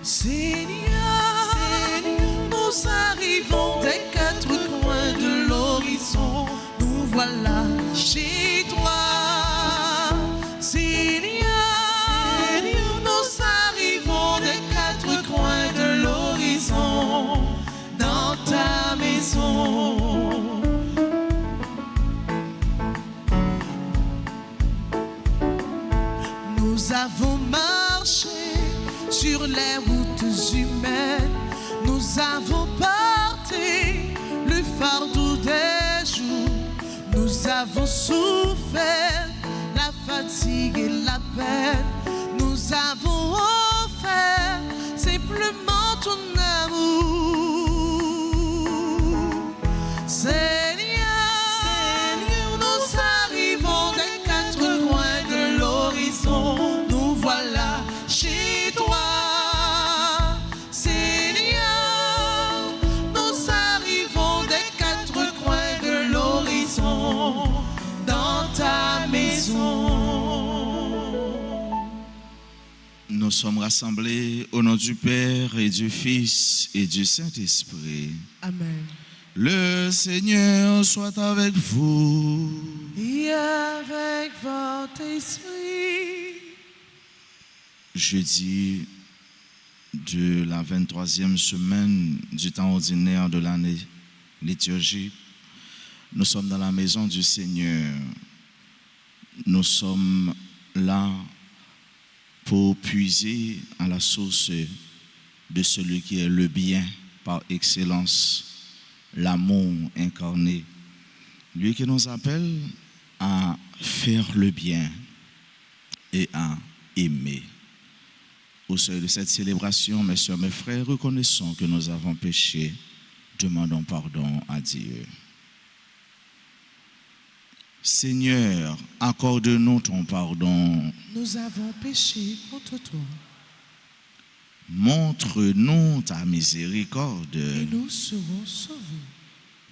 Seigneur, nous arrivons des quatre coins de l'horizon, nous voilà chez toi. Seigneur, nous arrivons des quatre coins de l'horizon, dans ta maison. Nous avons marché sur les routes humaines, nous avons porté le fardeau des jours, nous avons souffert la fatigue et la peine, nous avons offert simplement ton amour. Seigneur, nous arrivons des quatre coins de l'horizon, nous voilà chez toi. Seigneur, nous arrivons des quatre coins de l'horizon, dans ta maison. Nous sommes rassemblés au nom du Père et du Fils et du Saint-Esprit. Amen. Le Seigneur soit avec vous. Et avec votre esprit. Jeudi de la 23e semaine du temps ordinaire de l'année liturgique, nous sommes dans la maison du Seigneur. Nous sommes là pour puiser à la source de celui qui est le bien par excellence, l'amour incarné. Lui qui nous appelle à faire le bien et à aimer. Au seuil de cette célébration, mes soeurs, mes frères, reconnaissons que nous avons péché, demandons pardon à Dieu. Seigneur, accorde-nous ton pardon. Nous avons péché contre toi. Montre-nous ta miséricorde. Et nous serons sauvés.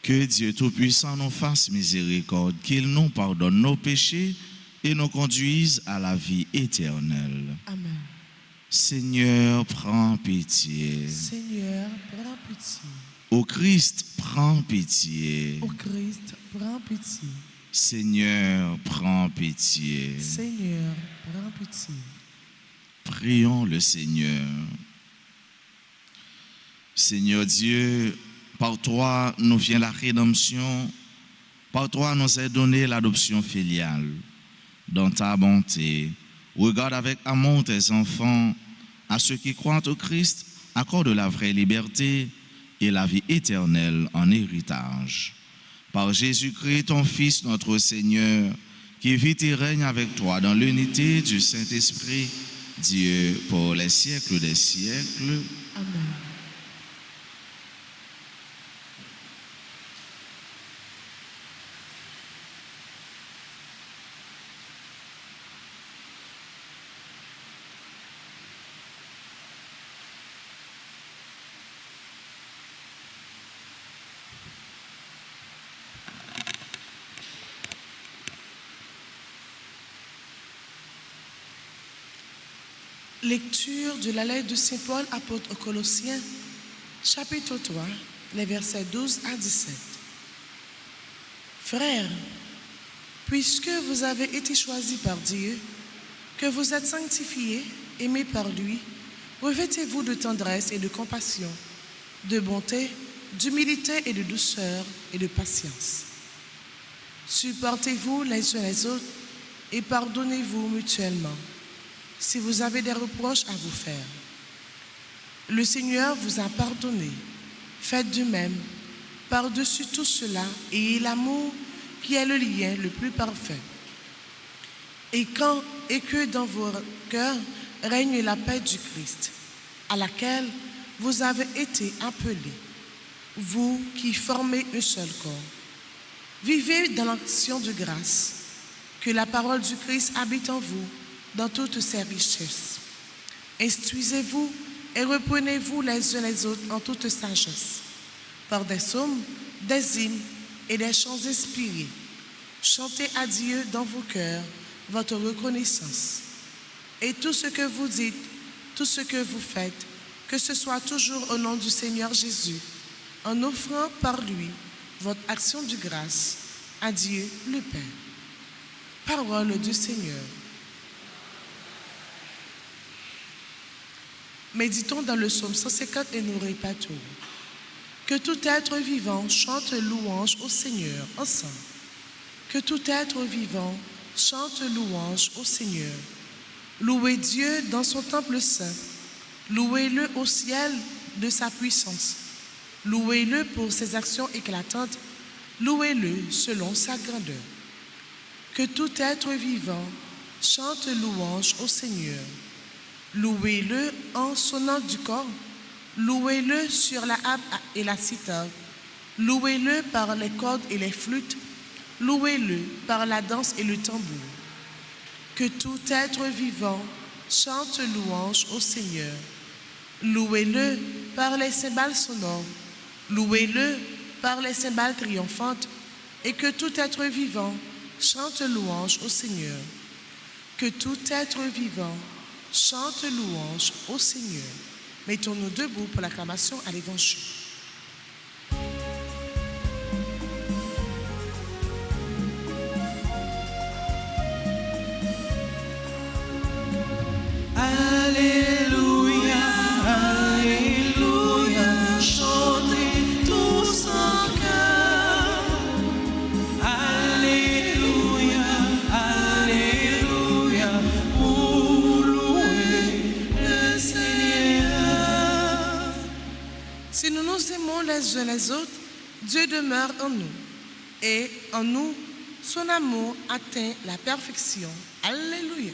Que Dieu Tout-Puissant nous fasse miséricorde, qu'il nous pardonne nos péchés et nous conduise à la vie éternelle. Amen. Seigneur, prends pitié. Seigneur, prends pitié. Ô Christ, prends pitié. Ô Christ, prends pitié. Seigneur, prends pitié. Seigneur, prends pitié. Prions le Seigneur. Seigneur Dieu, par toi nous vient la rédemption, par toi nous est donnée l'adoption filiale. Dans ta bonté, regarde avec amour tes enfants, à ceux qui croient au Christ, accorde la vraie liberté et la vie éternelle en héritage. Par Jésus-Christ, ton Fils, notre Seigneur, qui vit et règne avec toi dans l'unité du Saint-Esprit, Dieu, pour les siècles des siècles. Amen. Lecture de la lettre de Saint Paul, apôtre aux Colossiens, chapitre 3, les versets 12 à 17. Frères, puisque vous avez été choisis par Dieu, que vous êtes sanctifiés, aimés par lui, revêtez-vous de tendresse et de compassion, de bonté, d'humilité et de douceur et de patience. Supportez-vous les uns les autres et pardonnez-vous mutuellement si vous avez des reproches à vous faire. Le Seigneur vous a pardonné. Faites de même. Par-dessus tout cela, ayez l'amour qui est le lien le plus parfait. Et que dans vos cœurs règne la paix du Christ, à laquelle vous avez été appelés, vous qui formez un seul corps. Vivez dans l'action de grâce, que la parole du Christ habite en vous dans toutes ses richesses. Instruisez-vous et reprenez-vous les uns les autres en toute sagesse, par des psaumes, des hymnes et des chants inspirés. Chantez à Dieu dans vos cœurs votre reconnaissance. Et tout ce que vous dites, tout ce que vous faites, que ce soit toujours au nom du Seigneur Jésus, en offrant par lui votre action de grâce à Dieu le Père. Parole du Seigneur. Méditons dans le psaume 150 et nous répétons. Que tout être vivant chante louange au Seigneur ensemble. Que tout être vivant chante louange au Seigneur. Louez Dieu dans son temple saint. Louez-le au ciel de sa puissance. Louez-le pour ses actions éclatantes. Louez-le selon sa grandeur. Que tout être vivant chante louange au Seigneur. Louez-le en sonnant du corps. Louez-le sur la harpe et la cithare. Louez-le par les cordes et les flûtes. Louez-le par la danse et le tambour. Que tout être vivant chante louange au Seigneur. Louez-le par les cymbales sonores. Louez-le par les cymbales triomphantes. Et que tout être vivant chante louange au Seigneur. Que tout être vivant chante louange au Seigneur. Mettons-nous debout pour l'acclamation à l'Évangile. Alléluia, Alléluia, chantez tous en chœur. Alléluia, Alléluia, pour louer le Seigneur. Si nous nous aimons les uns les autres, Dieu demeure en nous. Et en nous, son amour atteint la perfection. Alléluia.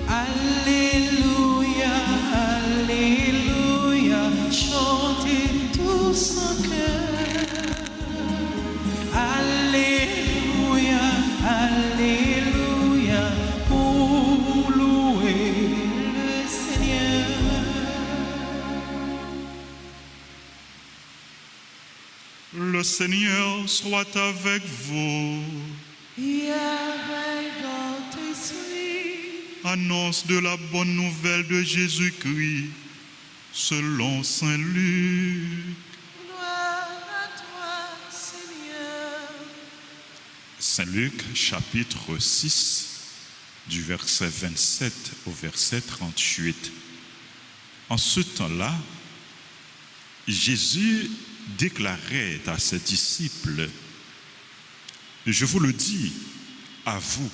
Alléluia, Alléluia, chantez tous en chœur. Alléluia, Alléluia, pour louer le Seigneur. Le Seigneur soit avec vous. Et avec votre esprit. Annonce de la bonne nouvelle de Jésus-Christ selon Saint Luc. Gloire à toi, Seigneur. Saint Luc, chapitre 6, du verset 27 au verset 38. En ce temps-là, Jésus déclarait à ses disciples, « Je vous le dis, à vous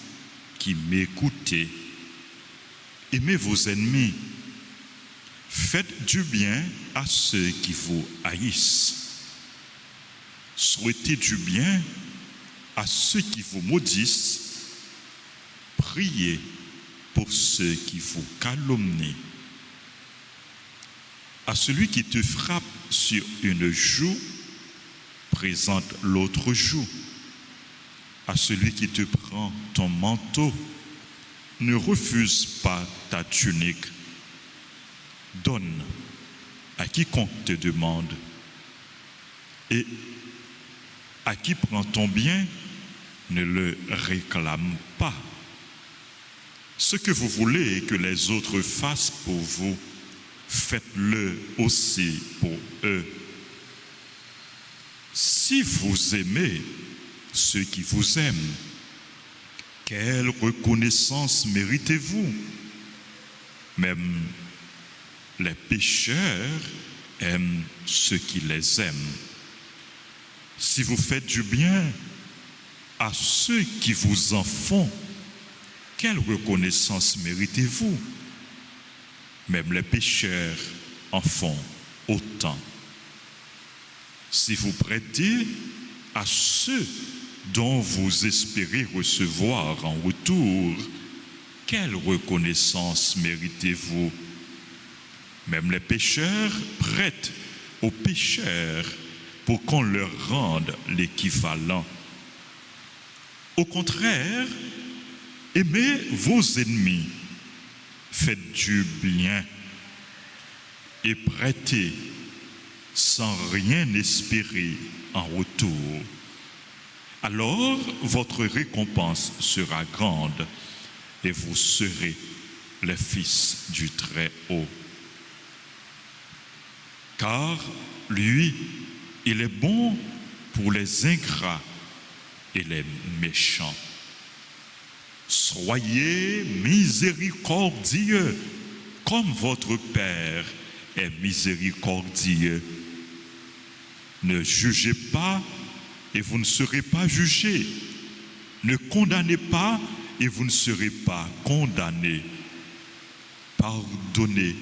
qui m'écoutez, aimez vos ennemis, faites du bien à ceux qui vous haïssent, souhaitez du bien à ceux qui vous maudissent, priez pour ceux qui vous calomnient. À celui qui te frappe sur une joue, présente l'autre joue. À celui qui te prend ton manteau, ne refuse pas ta tunique. Donne à quiconque te demande. Et à qui prend ton bien, ne le réclame pas. Ce que vous voulez que les autres fassent pour vous, faites-le aussi pour eux. Si vous aimez ceux qui vous aiment, quelle reconnaissance méritez-vous? Même les pécheurs aiment ceux qui les aiment. Si vous faites du bien à ceux qui vous en font, quelle reconnaissance méritez-vous? Même les pécheurs en font autant. Si vous prêtez à ceux dont vous espérez recevoir en retour, quelle reconnaissance méritez-vous? Même les pécheurs prêtent aux pécheurs pour qu'on leur rende l'équivalent. Au contraire, aimez vos ennemis, faites du bien et prêtez sans rien espérer en retour. Alors votre récompense sera grande et vous serez les fils du Très-Haut. Car lui, il est bon pour les ingrats et les méchants. Soyez miséricordieux, comme votre Père est miséricordieux. Ne jugez pas et vous ne serez pas jugés. Ne condamnez pas et vous ne serez pas condamnés. Pardonnez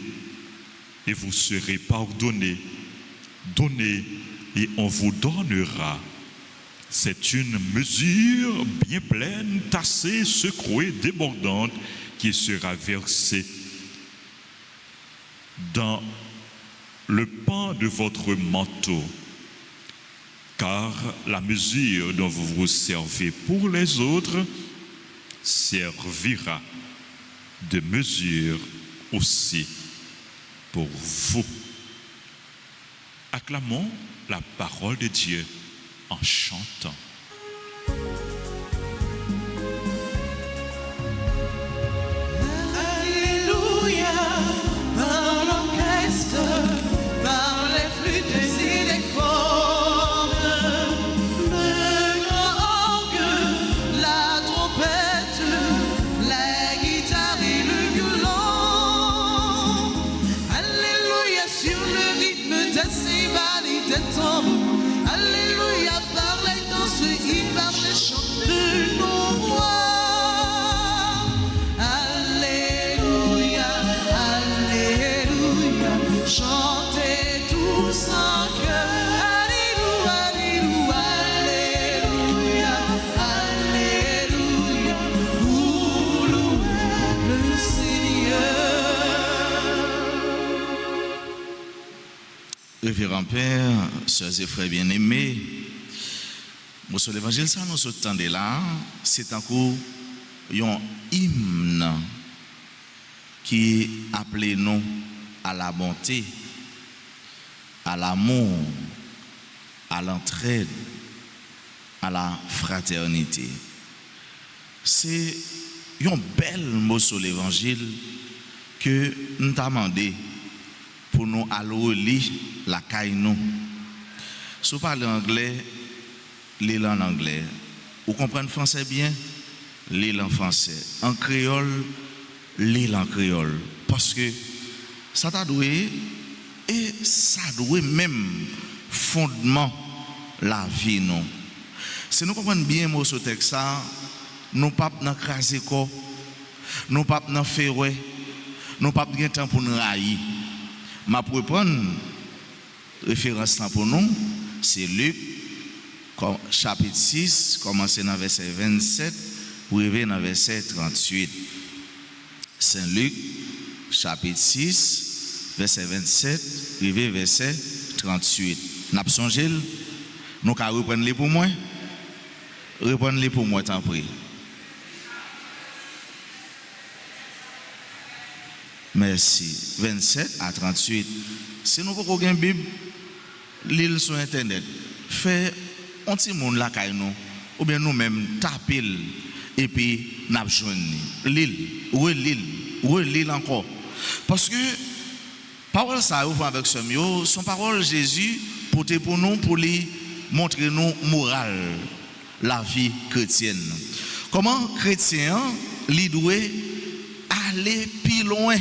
et vous serez pardonnés. Donnez et on vous donnera. C'est une mesure bien pleine, tassée, secouée, débordante qui sera versée dans le pan de votre manteau. Car la mesure dont vous vous servez pour les autres servira de mesure aussi pour vous. Acclamons la parole de Dieu en chantant. Alléluia, par l'orchestre, par les flûtes et les cordes, le grand orgue, la trompette, la guitare et le violon. Alléluia, sur le rythme des cymbales et des tambours. Alléluia, par les danses et par les chants de nos voix. Alléluia, Alléluia, chantez tous en cœur. Alléluia, Alléluia, Alléluia, pour louer le Seigneur. Révérend Père, sœurs et frères bien-aimés, sur l'évangile, ça nous entendons là, c'est un coup, un hymne qui appelle nous à la bonté, à l'amour, à l'entraide, à la fraternité. C'est un bel mot sur l'évangile que nous avons demandé pour nous aller lire la caille nous. Si vous parlez anglais, lisez en anglais. Vous comprenez français bien, lisez en français. En créole, lisez en créole. Parce que ça t'a doué et ça doit même fondement la vie nous. Si nous comprenons bien mot ce texte, nous pas dans craser corps, nous pas dans faire, nous pas de temps pour nous railler. Ma pour prendre référence pour nous, c'est Luc chapitre 6, commencer dans verset 27 pour arriver dans verset 38. Saint Luc chapitre 6, verset 27, arriver verset 38. N'a pas songé, nous allons reprendre les pour moi. Reprendre les pour moi, t'en prie. Merci. 27 à 38. Si nous avons une Bible, l'île sur Internet, fait un petit monde là, ou bien nous-mêmes taper et puis nous joindre l'île encore. Parce que parole ça ouvre avec ce mot, son parole Jésus porté pour nous, pour lui montrer nous morale, la vie chrétienne. Comment chrétien, il doit aller plus loin.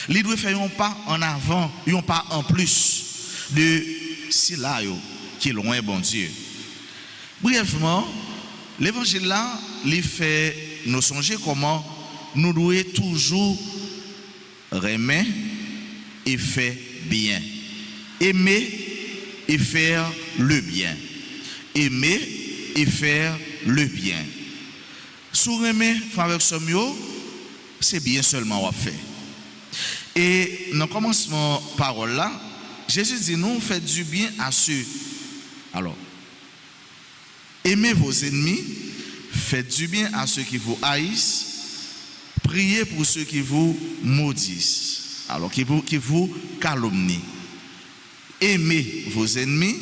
Il doit faire un pas en avant, un pas en plus de si là qui est loin, bon Dieu. Brièvement, l'évangile là, il fait nous songer comment nous devons toujours aimer et faire bien. Aimer et faire le bien. Aimer et faire le bien. Sous aimer, frère Somio, c'est bien seulement on fait. Et dans le commencement parole là, Jésus dit nous faites du bien à ceux. Alors, aimez vos ennemis, faites du bien à ceux qui vous haïssent, priez pour ceux qui vous maudissent, alors qui vous calomnient. Aimez vos ennemis,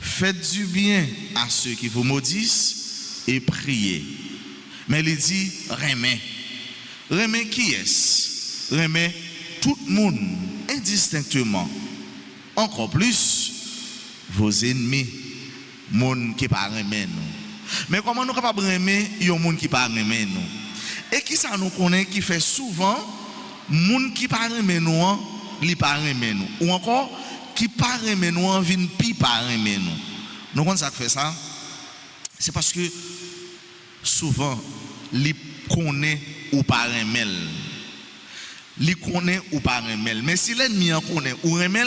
faites du bien à ceux qui vous maudissent et priez. Mais il dit remet. Remet qui est-ce? Remet tout le monde indistinctement. Encore plus vos ennemis, monde qui pas remet nous. Mais comment nous capable remet yon monde qui pas remet nous? Et qui ça nous connaît qui fait souvent monde qui pas remet nous, li pas remet nous, ou encore qui pas remet nous vinn pi pas remet nous. Nous comment ça fait ça? C'est parce que souvent li connaît ou pas remet. Li connaît ou pas remet. Mais si l'ennemi en connaît ou remet,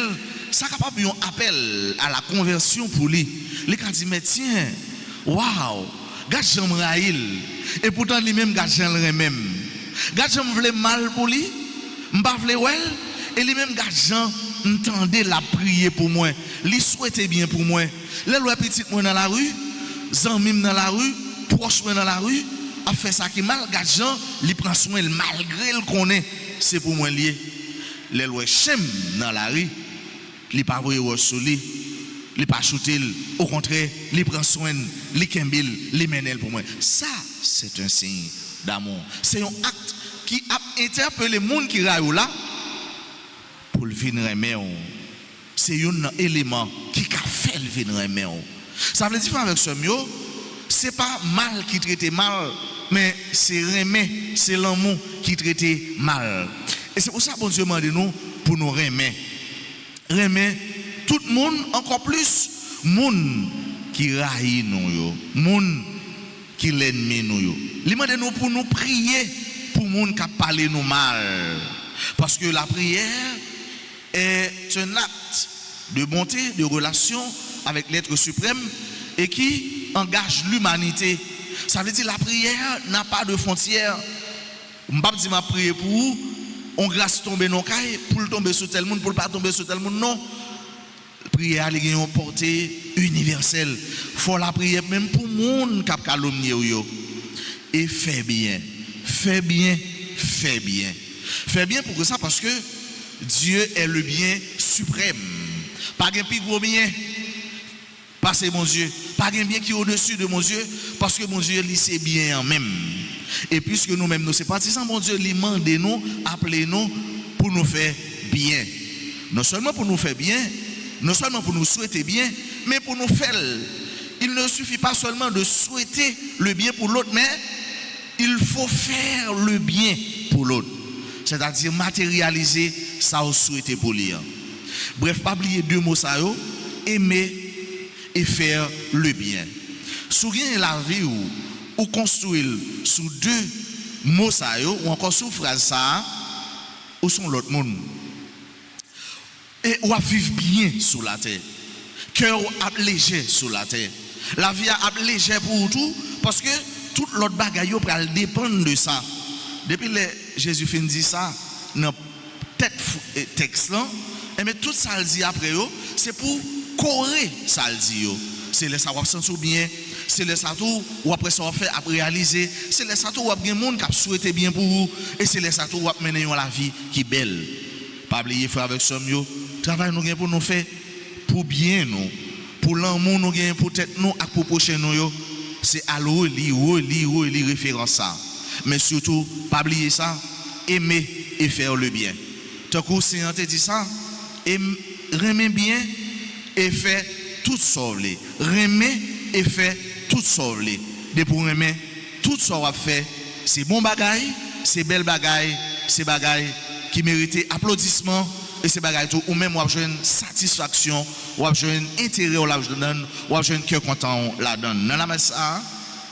ça capable un appel à la conversion pour lui. Il a dit mais tiens, waouh, gars j'aime Raïl et pourtant lui-même gars j'aime même. Gars j'aime vle mal pour lui, m'pa vle well et lui-même gars j'aime entendez la prier pour moi. Lui souhaitait bien pour moi. Les lois petite moi dans la rue, zanmim dans la rue, proche moi dans la rue, a fait ça qui mal gars j'aime, lui prend soin malgré le connaît, c'est pour moi lié. Les lois chem dans la rue, li pas voyer sur lui, li pas shooter, au contraire, li prend soin, li kembil, li menel pour moi. Ça, c'est un signe d'amour. C'est un acte qui a interpellé les gens qui raillent là pour le venir aimer. C'est un élément qui a fait le venir aimer. Ça veut dire avec ce mot, c'est pas mal qui traite mal, mais c'est remet, c'est l'amour qui traite mal. Et c'est pour ça que bon Dieu m'a dit nous pour nous remettre. Remet tout le monde, encore plus monde qui raille nous, monde qui l'ennemi nous. Il m'a dit nous pour nous prier pour monde qui parle nous mal. Parce que la prière est un acte de bonté, de relation avec l'être suprême et qui engage l'humanité. Ça veut dire la prière n'a pas de frontières. Je ne vais pas dire ma prière pour vous. On grâce tomber dans caille pour tomber sur tel monde, pour pas tomber sur tel monde. Non. La prière a une portée universelle. Faut la prière même pour monde qui a calomnié yo. Et fais bien. Fais bien, fais bien. Fais bien pour ça parce que Dieu est le bien suprême. Pas un plus gros bien. Passez mon Dieu. Pas un bien qui est au-dessus de mon Dieu parce que mon Dieu lui c'est bien en même. Et puisque nous-mêmes nous sommes partisans, mon Dieu lui demande nous, appelez nous pour nous faire bien. Non seulement pour nous faire bien, non seulement pour nous souhaiter bien, mais pour nous faire. Il ne suffit pas seulement de souhaiter le bien pour l'autre, mais il faut faire le bien pour l'autre. C'est-à-dire matérialiser ça au souhaité pour lui. Bref, pas oublier deux mots ça, aimer et faire le bien. Souvenez la vie ou construire sous deux mots ça ou encore sous phrase ça ou sont l'autre monde. Et ou à vivre bien sur la terre. Cœur léger sur la terre. La vie a léger pour tout parce que tout l'autre bagaille va dépendre de ça. Depuis que Jésus fin dit ça dans texte là, et mais tout ça le dit après c'est pour corriger ça le dit. C'est le savoir sentir bien, c'est le satou ou après ça fait après réaliser, c'est le satou ou après monde qui souhaité bien pour vous et c'est le satou ou mener la vie qui belle. Pas oublier faire avec somme yo, travail nous gain pour nous faire pour bien nous, pour l'amour nous gain pour tête nous et pour prochain nous yo, c'est à lire référence ça. Mais surtout pas oublier ça, aimer et faire le bien. Tant que Seigneur te dit ça, aimer bien et faire tout sauver. Remet et fait tout sauver. De pour remet tout sauver fait, c'est bon bagaille, c'est belle bagaille, c'est bagaille qui mérite applaudissement et c'est bagaille tout ou même ou avoir une satisfaction, ou avoir un intérêt ou la donne, ou avoir un cœur content la donne. Dans la messe ça,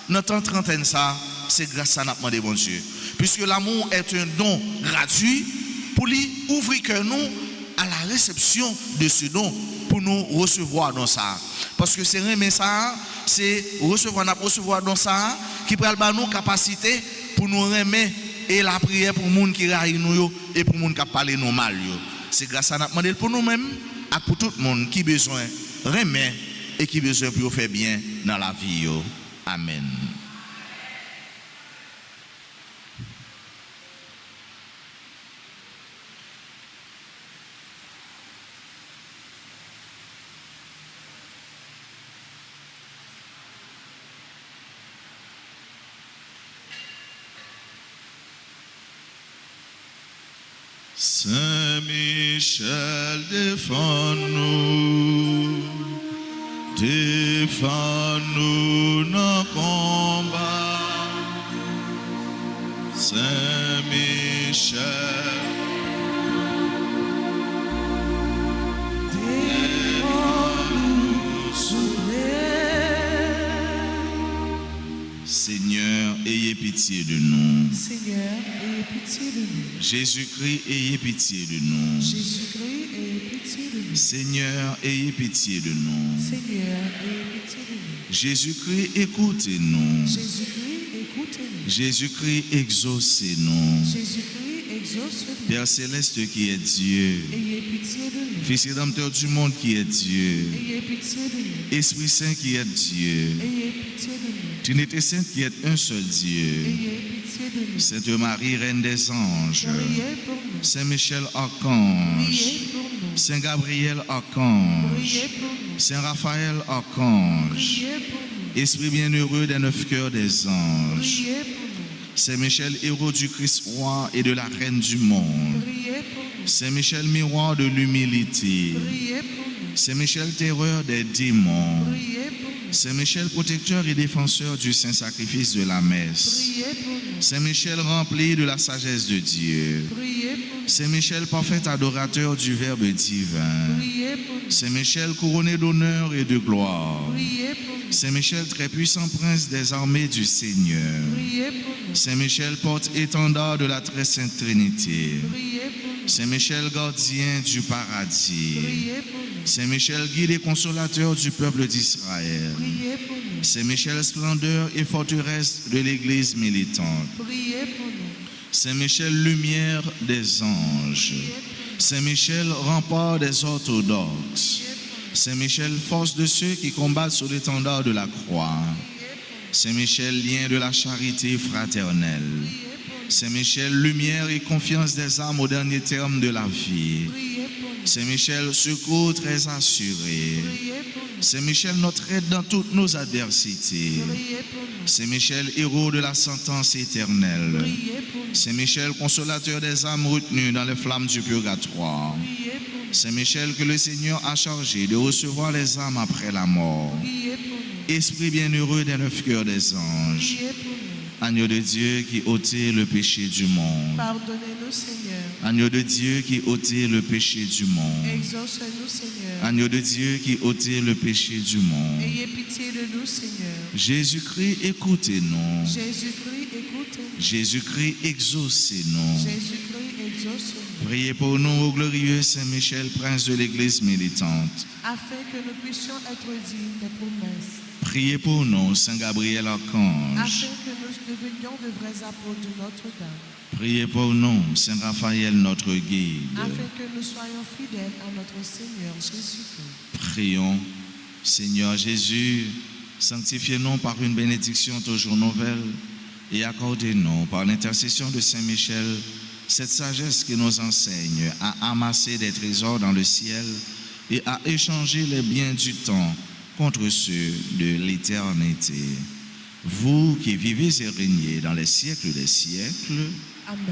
notre trentaine ça, c'est grâce à notre demandé bon Dieu. Puisque l'amour est un don gratuit pour lui ouvrir que nous à la réception de ce don pour nous recevoir dans ça. Parce que c'est remet ça, c'est recevoir dans ça qui prend nous capacité pour nous remettre et la prière pour les gens qui raillent nous et pour les gens qui parlent nous mal. C'est grâce à notre demande pour nous-mêmes et pour tout le monde qui a besoin de remettre et qui a besoin pour faire bien dans la vie. Amen. Saint Michel, défends-nous, défends-nous dans le combat. Saint Michel, Seigneur, ayez pitié de nous. Seigneur, ayez pitié de nous. Jésus-Christ, ayez pitié de nous. Jésus-Christ, ayez pitié de nous. Seigneur, ayez pitié de nous. Seigneur, ayez pitié de nous. Jésus-Christ, écoutez-nous. Jésus-Christ, écoutez-nous. Jésus-Christ, exaucez-nous. Jésus-Christ, exauce-nous. Père céleste qui est Dieu, Ayez pitié de nous. Fils rédempteur du monde qui est Dieu, Ayez pitié de nous. Esprit Saint qui est Dieu, Ayez pitié de nous. Trinité Sainte qui est un seul Dieu, Ayez pitié de nous. Sainte Marie, Reine des anges, Priez pour nous. Saint Michel, archange, Priez pour nous. Saint Gabriel, archange, Priez pour nous. Saint Raphaël, archange, Priez pour nous. Esprit bienheureux des 9 cœurs des anges, Priez pour nous. Saint Michel, héros du Christ roi et de la Reine du monde, Priez pour nous. Saint Michel, miroir de l'humilité, Priez pour nous. Saint Michel, terreur des démons, Priez pour nous. Saint Michel, protecteur et défenseur du saint sacrifice de la messe, Priez pour nous. Saint Michel, rempli de la sagesse de Dieu, Priez pour nous. Saint Michel, parfait adorateur du Verbe divin, Priez pour nous. Saint Michel, couronné d'honneur et de gloire, Priez pour nous. Saint Michel, très puissant prince des armées du Seigneur, Priez pour nous. Saint Michel, porte-étendard de la très sainte Trinité, Priez pour nous. Saint Michel, gardien du paradis, Priez pour nous. Saint Michel, guide et consolateur du peuple d'Israël, Priez pour nous. Saint Michel, splendeur et forteresse de l'Église militante, Priez pour nous. Saint Michel, lumière des anges, Saint Michel, rempart des orthodoxes, Saint Michel, force de ceux qui combattent sous l'étendard de la croix, Saint Michel, lien de la charité fraternelle, Saint Michel, lumière et confiance des âmes au dernier terme de la vie, Priez pour nous. Saint Michel, secours très assuré, Priez pour nous. Saint Michel, notre aide dans toutes nos adversités, Priez pour nous. Saint Michel, héros de la sentence éternelle, Priez pour nous. Saint Michel, consolateur des âmes retenues dans les flammes du purgatoire, Priez pour nous. Saint Michel, que le Seigneur a chargé de recevoir les âmes après la mort, Priez pour nous. Esprit bienheureux des 9 cœurs des anges, Priez pour nous. Agneau de Dieu qui ôtait le péché du monde, Pardonnez-nous, Seigneur. Agneau de Dieu qui ôtait le péché du monde, Exauce-nous, Seigneur. Agneau de Dieu qui ôtait le péché du monde. Ayez pitié de nous, Seigneur. Jésus-Christ, écoutez-nous. Jésus-Christ, écoutez-nous. Jésus-Christ, exaucez-nous. Jésus-Christ, exauce-nous. Priez pour nous, ô glorieux Saint Michel, prince de l'Église militante. Afin que nous puissions être dignes des promesses. Priez pour nous, Saint Gabriel archange. Afin que nous devenions de vrais apôtres de Notre-Dame. Priez pour nous, Saint Raphaël, notre guide. Afin que nous soyons fidèles à notre Seigneur Jésus-Christ. Prions, Seigneur Jésus, sanctifiez-nous par une bénédiction toujours nouvelle et accordez-nous, par l'intercession de Saint Michel, cette sagesse qui nous enseigne à amasser des trésors dans le ciel et à échanger les biens du temps contre ceux de l'éternité. Vous qui vivez et régnez dans les siècles des siècles, Amen.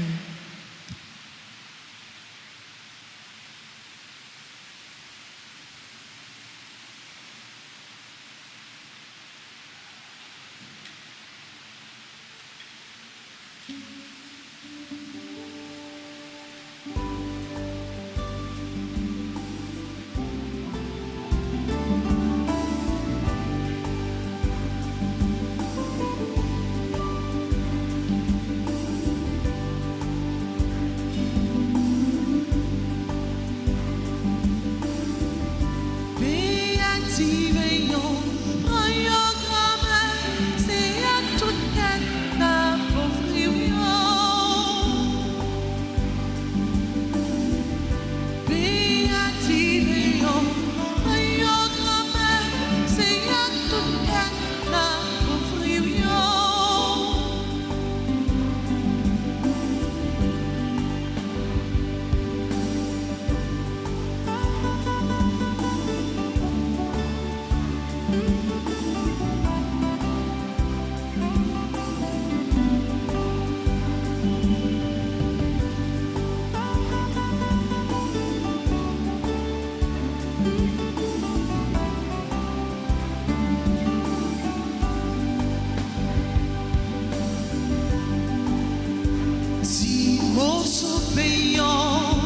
son payant,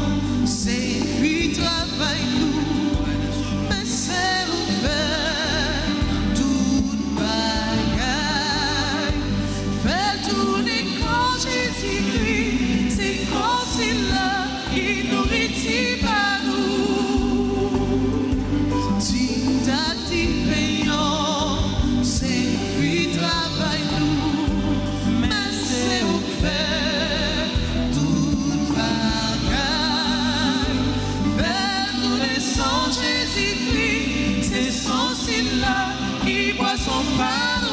c'est lui travail nous, mais c'est ouvert, toute bagaille, fait tourner quand Jésus-Christ, c'est quand il a, il nourrit par nous, t'as payant, c'est lui travail nous, mais c'est ouvert, toute bagaille, vers tous les sangs Jésus-Christ, c'est son là qui boit son pardon.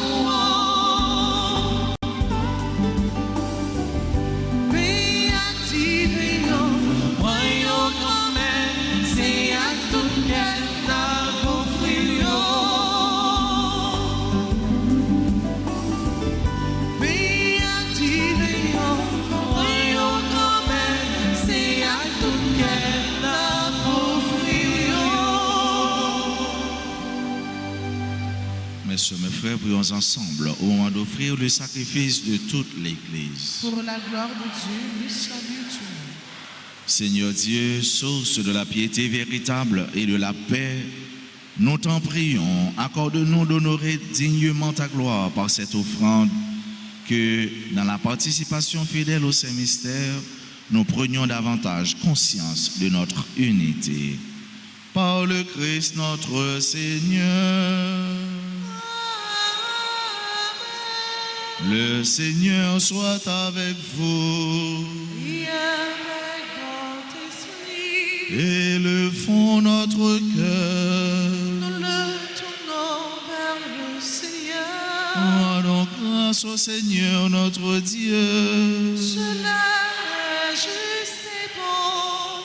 Béatifiant, voyons grand-mère, c'est à tout qu'elle n'a beau frio. Béatifiant, voyons grand-mère, c'est à tout qu'elle n'a beau frio. Messieurs, mes frères, prions ensemble au moment d'offrir le sacrifice de toute l'Église. Pour la gloire de Dieu, le salut du monde. Seigneur Dieu, source de la piété véritable et de la paix, nous t'en prions, accorde-nous d'honorer dignement ta gloire par cette offrande, que dans la participation fidèle au Saint-Mystère, nous prenions davantage conscience de notre unité. Par le Christ notre Seigneur. Le Seigneur soit avec vous. Et avec votre esprit, Élevons notre cœur. nous le tournons vers le Seigneur. Rendons grâce au Seigneur notre Dieu. Cela est juste et bon.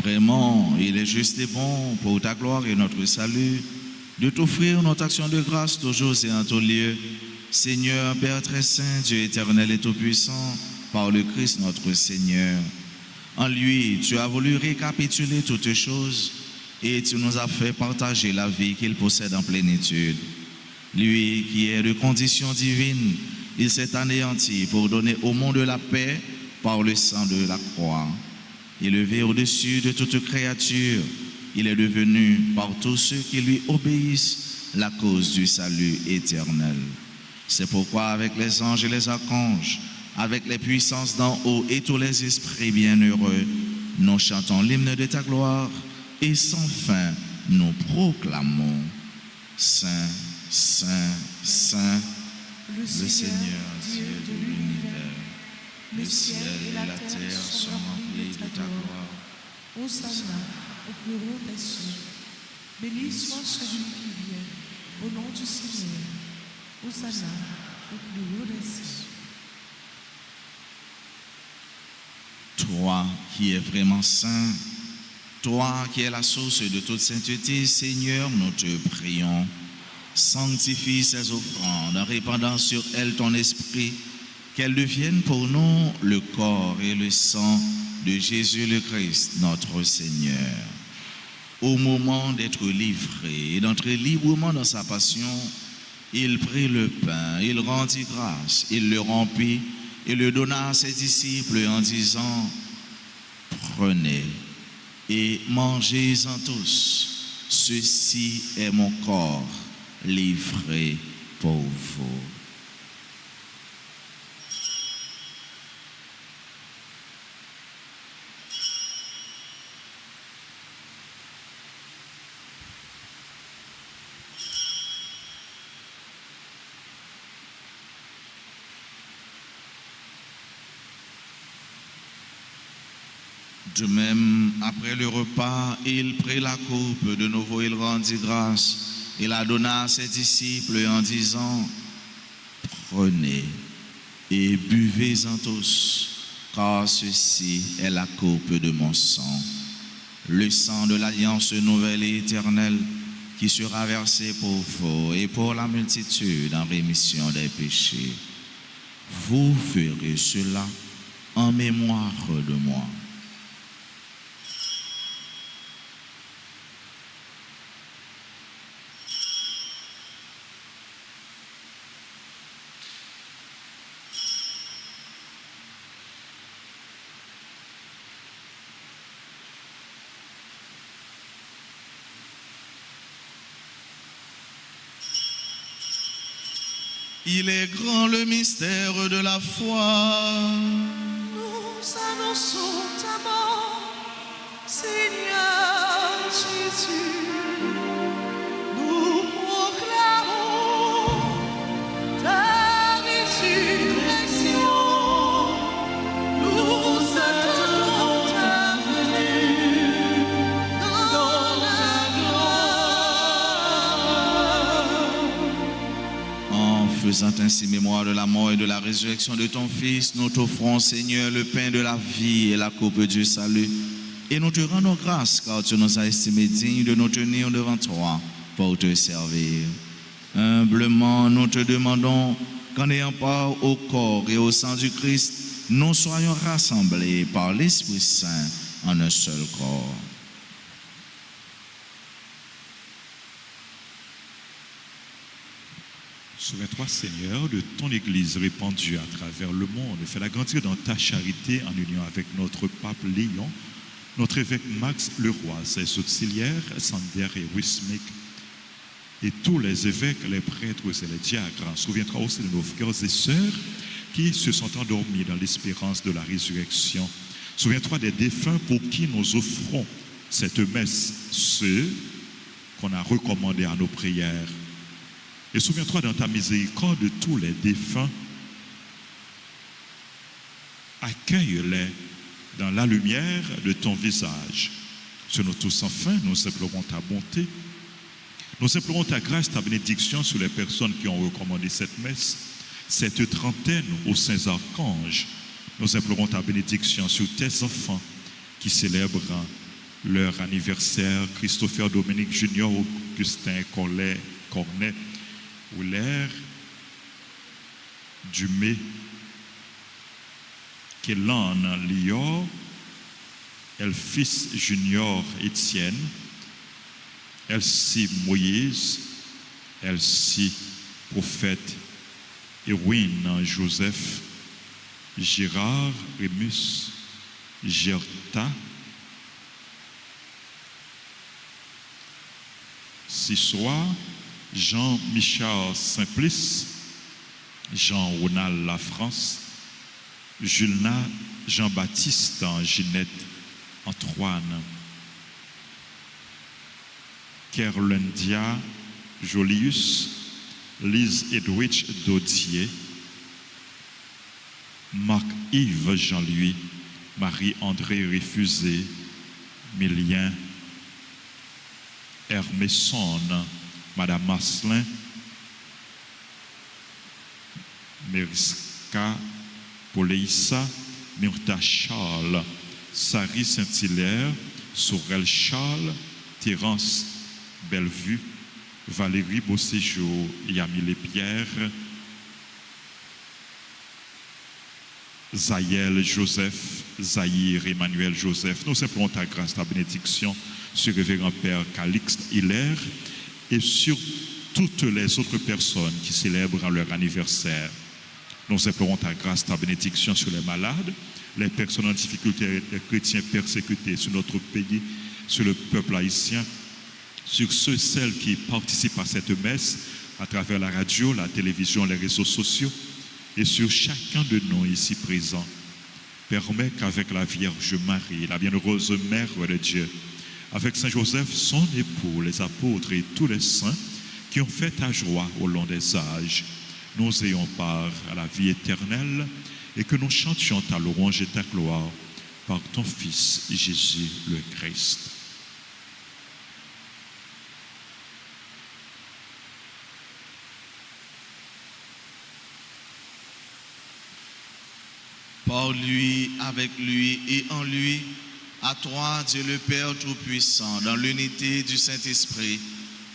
Vraiment, il est juste et bon pour ta gloire et notre salut de t'offrir notre action de grâce toujours et en tout lieu. Seigneur, Père très saint, Dieu éternel et tout-puissant, par le Christ notre Seigneur. En lui, tu as voulu récapituler toutes choses et tu nous as fait partager la vie qu'il possède en plénitude. Lui qui est de condition divine, il s'est anéanti pour donner au monde la paix par le sang de la croix. Élevé au-dessus de toute créature, il est devenu par tous ceux qui lui obéissent la cause du salut éternel. C'est pourquoi avec les anges et les archanges, avec les puissances d'en haut et tous les esprits bienheureux, nous chantons l'hymne de ta gloire et sans fin nous proclamons Saint, Saint, Saint, le Seigneur Dieu de l'univers. Le ciel et la terre sont remplis de ta gloire. Hosanna au plus haut des cieux. Béni soit celui qui vient au nom du Seigneur. Hosanna au plus haut des cieux. Toi qui es vraiment saint, toi qui es la source de toute sainteté, Seigneur, nous te prions. Sanctifie ces offrandes en répandant sur elles ton esprit, qu'elles deviennent pour nous le corps et le sang de Jésus le Christ, notre Seigneur. Au moment d'être livré et d'entrer librement dans sa passion, il prit le pain, il rendit grâce, il le rompit et le donna à ses disciples en disant: prenez et mangez-en tous, ceci est mon corps livré pour vous. De même, après le repas, il prit la coupe, de nouveau il rendit grâce, il la donna à ses disciples en disant: prenez et buvez-en tous, car ceci est la coupe de mon sang, le sang de l'alliance nouvelle et éternelle, qui sera versé pour vous et pour la multitude en rémission des péchés. Vous ferez cela en mémoire de moi. Il est grand le mystère de la foi. Nous annonçons ta mort, Seigneur Jésus. Nous proclamons ta résurrection. Nous attendons ta venue dans la gloire. En faisant ainsi mémoire de la mort et de la résurrection de ton Fils, nous t'offrons, Seigneur, le pain de la vie et la coupe du salut. Et nous te rendons grâce car tu nous as estimés dignes de nous tenir devant toi pour te servir. Humblement, nous te demandons qu'en ayant part au corps et au sang du Christ, nous soyons rassemblés par l'Esprit Saint en un seul corps. Souviens-toi, Seigneur, de ton Église répandue à travers le monde. Fais-la grandir dans ta charité en union avec notre pape Léon, notre évêque Max Leroy, ses auxiliaires, Sander et Wismik, et tous les évêques, les prêtres et les diacres. Souviens-toi aussi de nos frères et sœurs qui se sont endormis dans l'espérance de la résurrection. Souviens-toi des défunts pour qui nous offrons cette messe, ceux qu'on a recommandés à nos prières. Et souviens-toi dans ta miséricorde de tous les défunts. Accueille-les dans la lumière de ton visage. Sur nous tous enfin, nous implorons ta bonté. Nous implorons ta grâce, ta bénédiction sur les personnes qui ont recommandé cette messe, cette trentaine aux saints archanges. Nous implorons ta bénédiction sur tes enfants qui célèbrent leur anniversaire. Christopher Dominique Junior, Augustin Cornet, Oulaire, Dumé, Kélan Lior, Elfis Junior Étienne, Elsie Moïse, Elsie Prophète, Erwin Joseph, Gérard Rémus, Gerta, Sissoir, Jean-Michel Simplice, Jean-Ronald Lafrance, Julna Jean-Baptiste Ginette Antoine, Kerlendia Jolius, Lise Edwidge Daudier, Marc-Yves Jean-Louis, Marie-André Réfusé, Milien Hermesson, Madame Marcelin, Meriska Poleissa, Myrta Charles, Sari Saint-Hilaire, Sorel Charles, Thérence Bellevue, Valérie Beauséjour, Yamile Pierre, Zayel Joseph, Zahir Emmanuel Joseph. Nous implorons ta grâce, ta bénédiction sur le révérend Père Calixte Hilaire et sur toutes les autres personnes qui célèbrent leur anniversaire. Nous implorons ta grâce, ta bénédiction sur les malades, les personnes en difficulté, les chrétiens persécutés sur notre pays, sur le peuple haïtien, sur ceux et celles qui participent à cette messe à travers la radio, la télévision, les réseaux sociaux, et sur chacun de nous ici présents. Permets qu'avec la Vierge Marie, la bienheureuse Mère de Dieu, avec Saint Joseph, son époux, les apôtres et tous les saints qui ont fait ta joie au long des âges, nous ayons part à la vie éternelle et que nous chantions ta louange et ta gloire par ton Fils Jésus le Christ. Par lui, avec lui et en lui, à toi, Dieu le Père Tout-Puissant, dans l'unité du Saint-Esprit,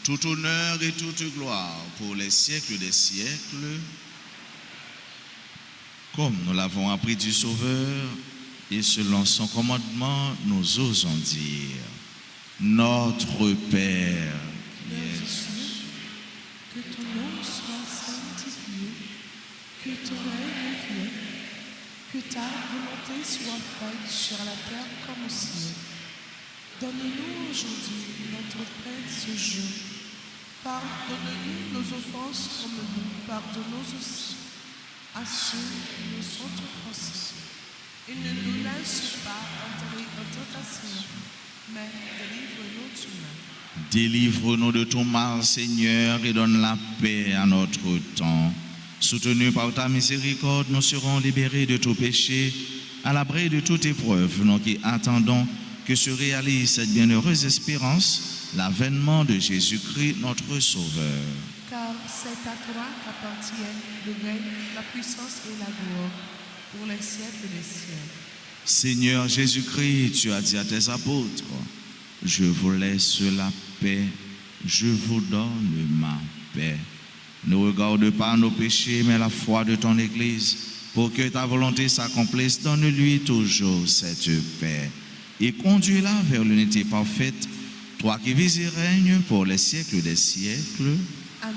tout honneur et toute gloire pour les siècles des siècles. Comme nous l'avons appris du Sauveur, et selon son commandement, nous osons dire, Notre Père, qui es Que ton nom soit sanctifié, que ton règne vienne, que ta volonté soit faite sur la terre comme au ciel. Donne-nous aujourd'hui notre pain de ce jour. Pardonne-nous nos offenses comme nous pardonnons aussi à ceux qui nous sont offensés. Et ne nous laisse pas entrer en tentation, mais délivre-nous du mal. Délivre-nous de tout mal, Seigneur, et donne la paix à notre temps. Soutenus par ta miséricorde, nous serons libérés de tout péché, à l'abri de toute épreuve, nous qui attendons que se réalise cette bienheureuse espérance, l'avènement de Jésus-Christ, notre Sauveur. Car c'est à toi qu'appartiennent le règne, la puissance et la gloire pour les siècles des siècles. Seigneur Jésus-Christ, tu as dit à tes apôtres, je vous laisse la paix, je vous donne ma paix. Ne regarde pas nos péchés, mais la foi de ton Église. Pour que ta volonté s'accomplisse, donne-lui toujours cette paix. Et conduis-la vers l'unité parfaite, toi qui vis et règnes pour les siècles des siècles. Amen.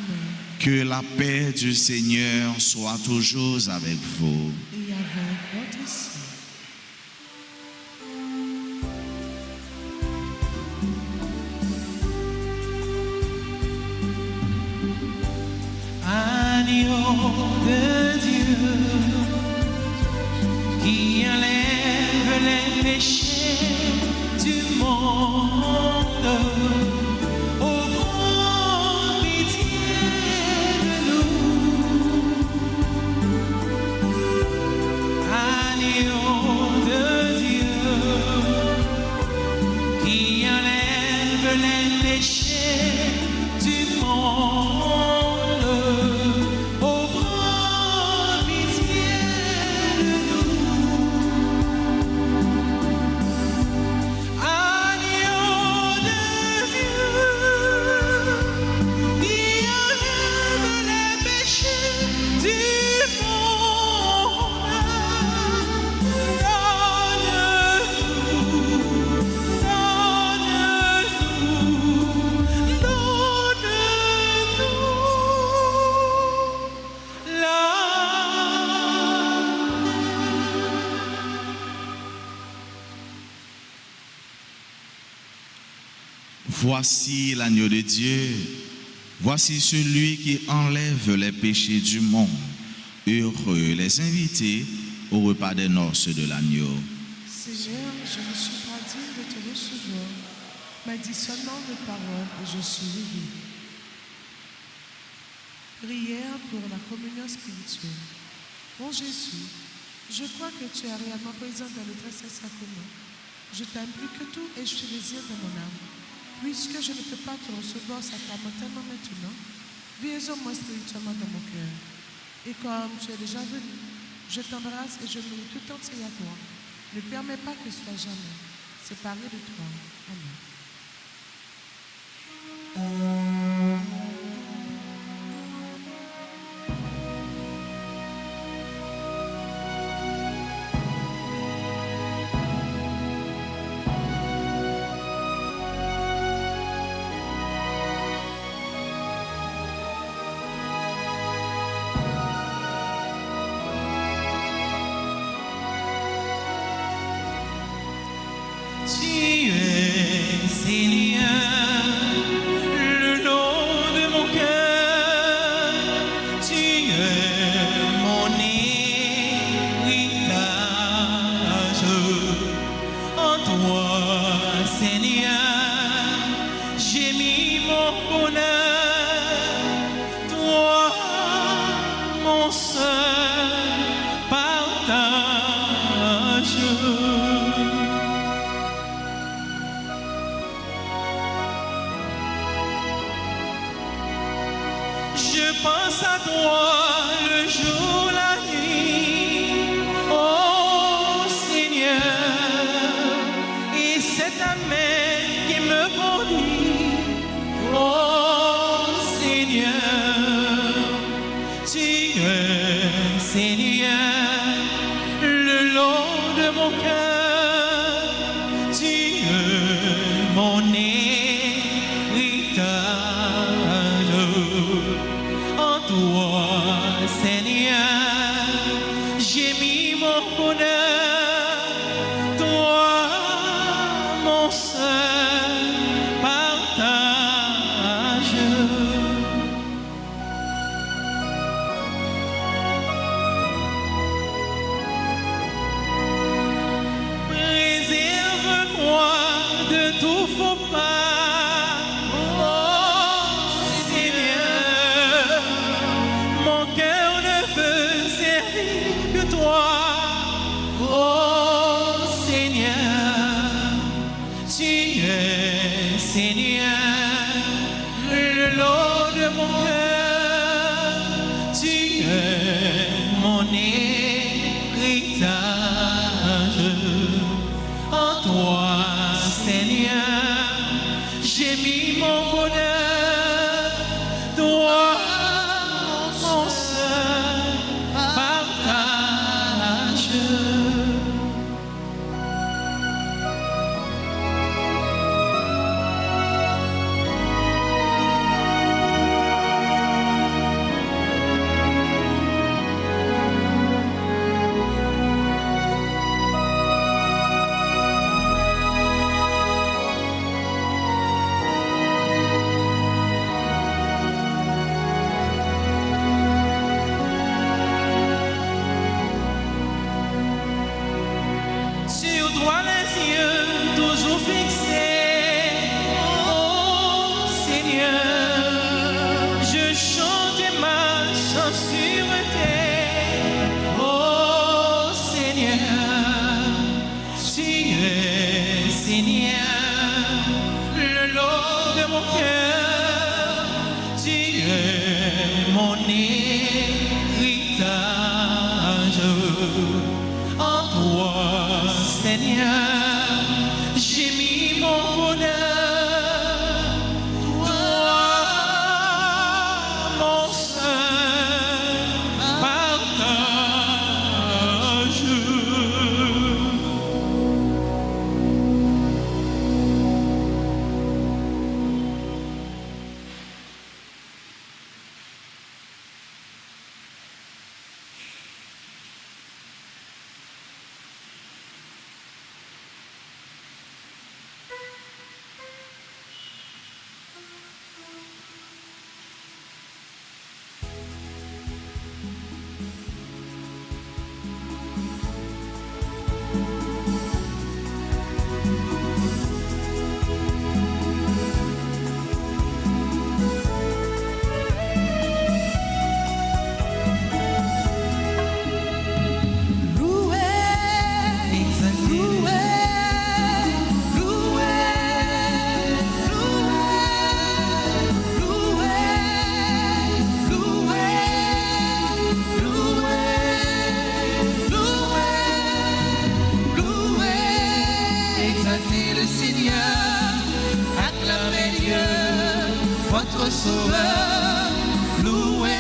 Que la paix du Seigneur soit toujours avec vous. Et avec votre esprit. Agneau de Dieu qui enlève les péchés du monde, ô grand pitié de nous. Agneau de Dieu qui enlève les péchés du monde. Voici l'agneau de Dieu, voici celui qui enlève les péchés du monde. Heureux les invités au repas des noces de l'agneau. Seigneur, je ne suis pas digne de te recevoir, mais dis seulement des paroles et je suis libre. Prière pour la communion spirituelle. Mon Jésus, je crois que tu es réellement présent dans le très saint sacrement. Je t'aime plus que tout et je te désire dans mon âme. Puisque je ne peux pas te recevoir sacramentellement maintenant, viens en moi spirituellement dans mon cœur. Et comme tu es déjà venu, je t'embrasse et je me loue tout entier à toi. Ne permets pas que je sois jamais séparé de toi. Amen. Tu es Seigneur, le long de mon cœur, tu es mon héritage. En toi, Seigneur, j'ai mis mon bonheur, toi, mon seul partage. Je pense à toi le jour, la nuit, oh Seigneur, et c'est ta main qui me conduit, oh Seigneur, tu es Seigneur, le long de mon cœur, tu es mon héritage. En toi, Seigneur, j'ai mis mon bonheur, toi, mon seul partage. faut pas. Oh Seigneur, mon cœur ne veut servir que toi. Oh Seigneur, tu es Seigneur, le lot de mon cœur, tu es mon héritage. En toi, Seigneur, j'ai mis mon bonheur, toi, mon seul partage. Sur toi les yeux toujours fixés, oh Seigneur, je chante et marche en sûreté. Oh Seigneur, tu es Seigneur, le lot de mon cœur, tu es mon héritage. En toi, Seigneur, j'ai mis mon bonheur, toi, mon seul partage. Exaltez le Seigneur, acclamez Dieu, votre Sauveur. Louez,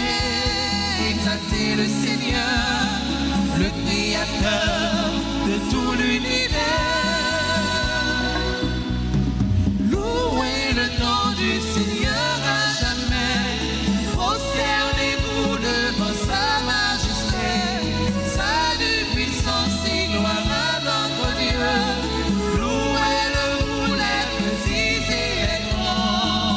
exaltez le Seigneur, le Créateur de tout l'univers. Louez le nom du Seigneur à jamais, prosternez-vous devant sa majesté, salut, puissance et gloire à notre Dieu. Louez-le, vous les petits et les grands.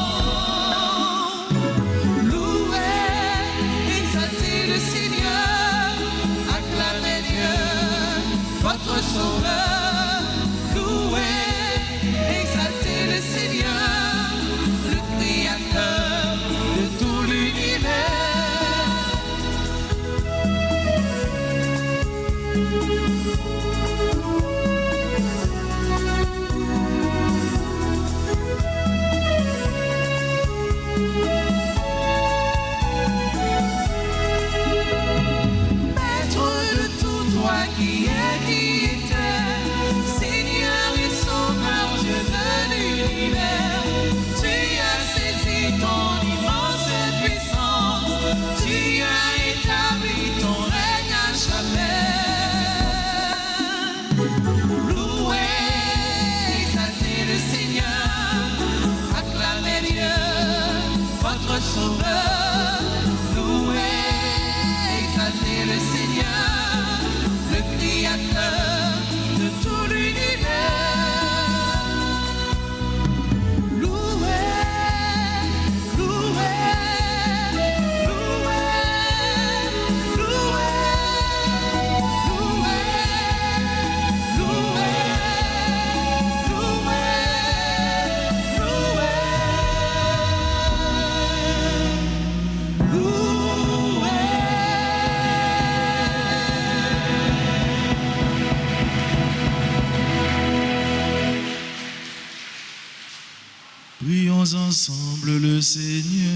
Louons ensemble le Seigneur.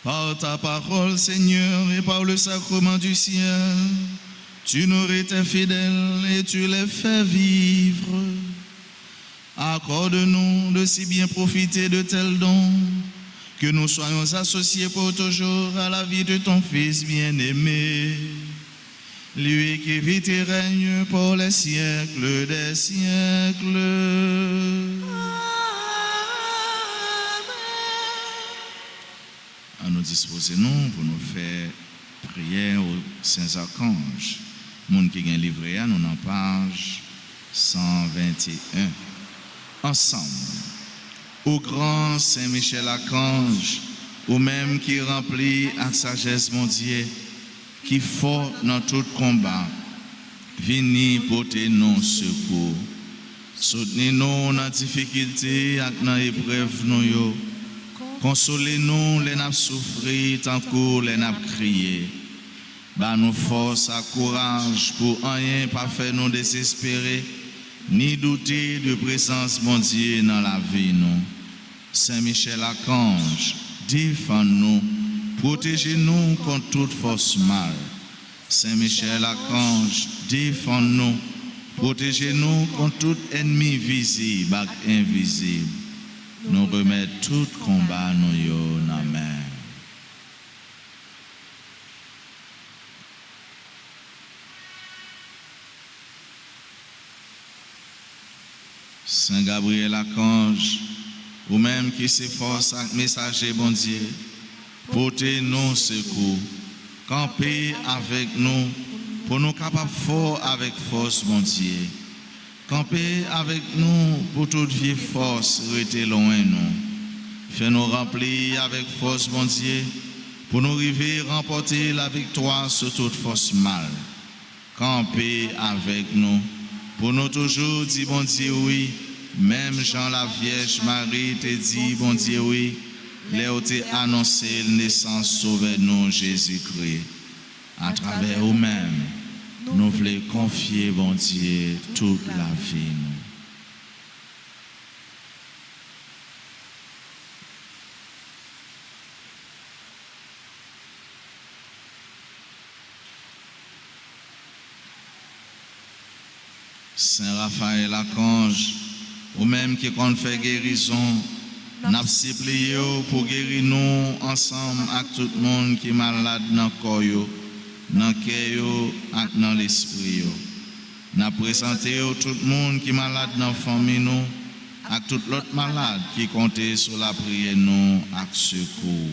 Par ta parole, Seigneur, et par le sacrement du ciel, tu nourris tes fidèles et tu les fais vivre. Accorde-nous de si bien profiter de tels dons, que nous soyons associés pour toujours à la vie de ton Fils bien-aimé, lui qui vit et règne pour les siècles des siècles. À nous disposer nous pour nous faire prière aux saints archanges. Monde qui gagne livré à nous en page 121. Ensemble, au grand Saint Michel Archange, ou même qui remplit avec sagesse mon Dieu, qui fort dans tout combat, venez porter nos secours. Soutenez-nous dans la difficulté et dans l'épreuve nous. Consolez-nous les n'a souffrir tant que les n'a crié. Bah nous force à courage pour rien pas faire nous désespérer, ni douter de présence mon Dieu dans la vie nous. Saint Michel Archange, défends-nous, protégez-nous contre toute force mal. Saint Michel Archange, défends-nous, protégez-nous contre tout ennemi visible et invisible. Nous remettons tout combat nous en main. Saint Gabriel Archange, ou même qui s'efforce avec messager bon Dieu, portez nos secours, campez avec nous, pour nous capables fort avec force bon Dieu. Campez avec nous pour toute vieille force, restez loin nous. Fais-nous remplir avec force bon Dieu, pour nous arriver à remporter la victoire sur toute force mal. Campez avec nous, pour nous toujours dire bon Dieu oui. Même Jean la Vierge Marie te dit, bon Dieu, oui, Léo t'a annoncé la naissance sauveur nous Jésus-Christ. À travers nous-mêmes, nous voulons confier, bon Dieu, toute la vie. Saint Raphaël Archange, ou même qui compte faire guérison, n'a supplié pour guérir nous ensemble avec tout le monde qui est malade dans le corps, dans le cœur et dans l'esprit. N'a présenté tout le monde qui est malade dans la famille, nous, avec tout l'autre malade qui compte sur la prière nous avec secours.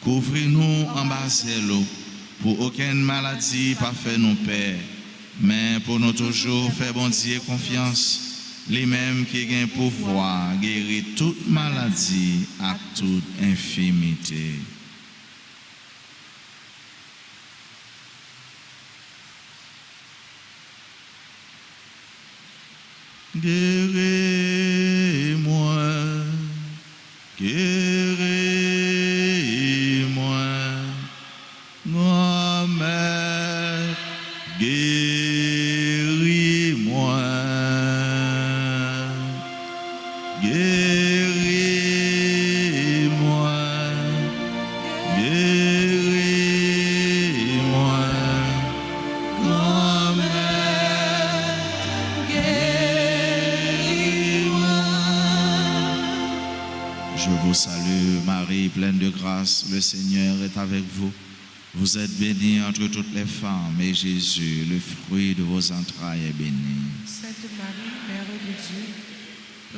Couvrez-nous en bas pour aucune maladie pas faire nous peur, mais pour nous toujours faire bon Dieu confiance. Les mêmes qui ont pouvoir guérir toute maladie et toute infirmité. Guéris-moi, guéris-moi, grand-mère, guéris-moi. Guéris-moi, guéris-moi, grand-mère, guéris-moi. Je vous salue, Marie, pleine de grâce, le Seigneur est avec vous. Vous êtes bénie entre toutes les femmes, et Jésus, le fruit de vos entrailles, est béni. Sainte Marie, Mère de Dieu,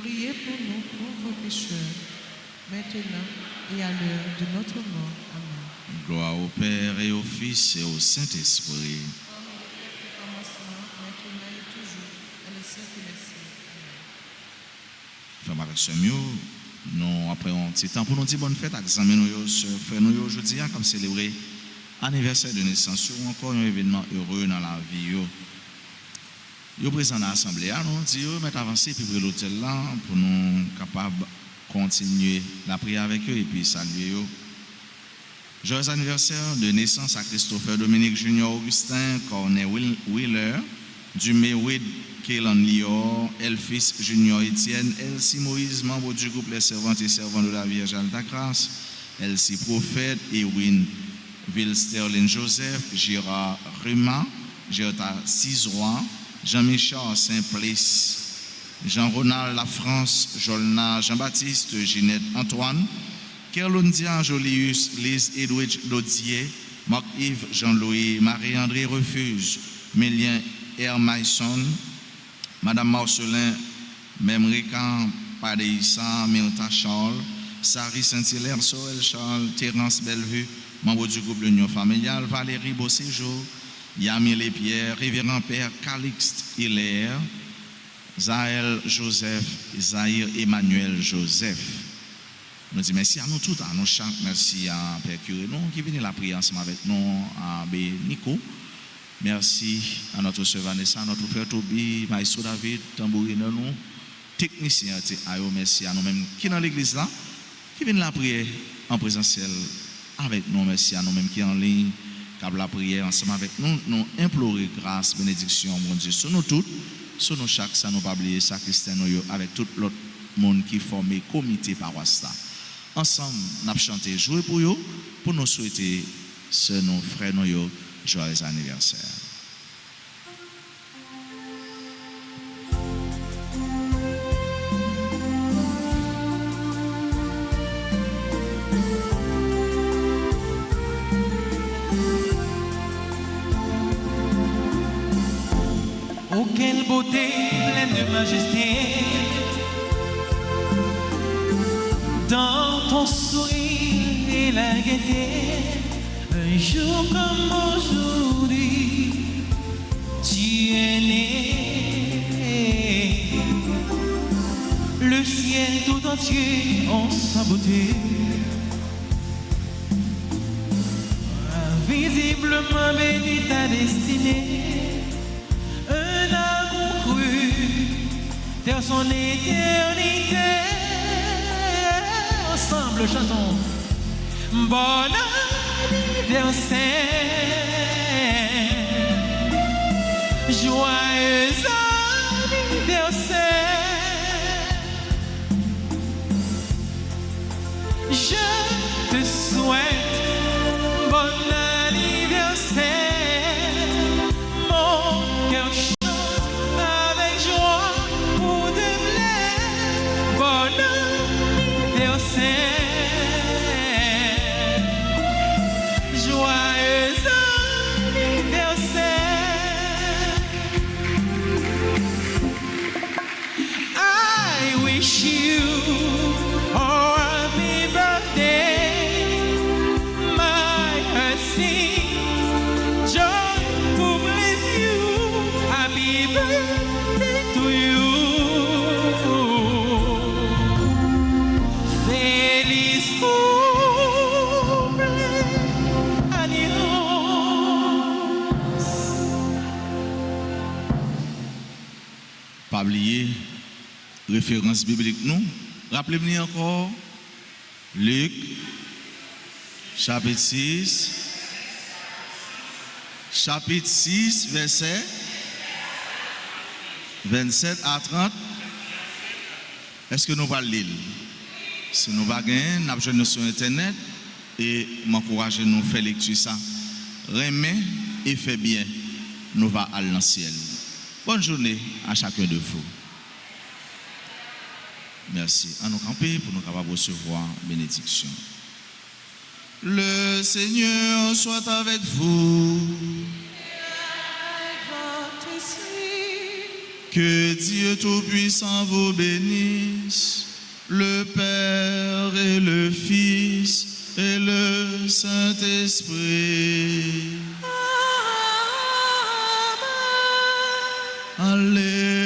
priez pour nous pauvres pécheurs, maintenant et à l'heure de notre mort. Amen. Gloire au Père et au Fils et au Saint-Esprit. Comme au commencement, maintenant et toujours, dans les siècles des siècles. Amen. Frère Marie mieux, nous après un petit temps pour nous dire bonne fête, examiner nous, frère nous aujourd'hui, comme célébrer anniversaire de naissance ou encore un événement heureux dans la vie. Yo présent dans l'assemblée, nous disons mettre avancer puis l'hôtel là pour nous capables continuer la prière avec eux et puis saluer eux. Joyeux anniversaire de naissance à Christopher Dominique Junior Augustin Cornet Wheeler du Méride, Kélan Lior, Elfis Junior Étienne, Elsie Moïse, membre du groupe Les Servantes et Servants de la Vierge Alta Grâce, Elsie Prophète, Ewin Ville-Sterling Joseph, Gérard Ruma, Gerta Cizois, Jean-Michel Saint-Plessis, Jean-Ronald La France, Jolna Jean-Baptiste, Ginette Antoine, Kerlondia Jolius, Lise Edwidge Lodier, Marc-Yves Jean-Louis, Marie-André Refuse, Mélien Hermaïson, Madame Marcelin, Memrika Padeissa, Myrta Charles, Sari Saint-Hilaire, Sorel Charles, Terence Bellevue, membre du groupe L'Union familiale, Valérie Beauséjour, Yamile Pierre, Révérend Père Calixte Hilaire, Zaël Joseph, Zahir Emmanuel Joseph. Nous disons merci à nous tous, à nous chaque, merci à Père Curé, nous qui venez la prière ensemble avec nous, à B. Nico. Merci à notre sœur Vanessa, notre frère Toby, Maestro David, tambourine nous, technicien, merci à nous-mêmes qui dans l'église là, qui viennent la prière en présentiel avec nous, merci à nous-mêmes qui en ligne, qui la prière ensemble avec nous, nous implorer grâce, bénédiction, mon Dieu, sur nous tous, sur nous chaque, ça nous pas oublier, ça Christian, avec tout l'autre monde qui forme le comité paroisse là. Ensemble, nous avons chanté, jouer pour eux, pour nous souhaiter, ce nos frères, nous, joyeux anniversaire. Oh, quelle beauté pleine de majesté, dans ton sourire et la gaieté, un jour comme aujourd'hui, tu es né. Le ciel tout entier en sa beauté, invisiblement béni ta destinée. Un amour cru vers son éternité. Ensemble chantons. Bon anniversaire, joyeux anniversaire. Je te souhaite bon anniversaire. Mon cœur chante avec joie pour te plaire. Bon anniversaire. Pas oublier référence biblique nous. Rappelez-moi encore Luc chapitre 6 verset 27 à 30. Est-ce que nous parlons l'île? Si nous pas gagner, nous avons sur internet et m'encourage nous faire lecture ça. Remets et fait bien. Nous va aller dans le ciel. Bonne journée à chacun de vous. Merci. À nous camper pour nous capables de recevoir bénédiction. Le Seigneur soit avec vous. Que Dieu Tout-Puissant vous bénisse, le Père et le Fils et le Saint-Esprit. Amen. Alléluia.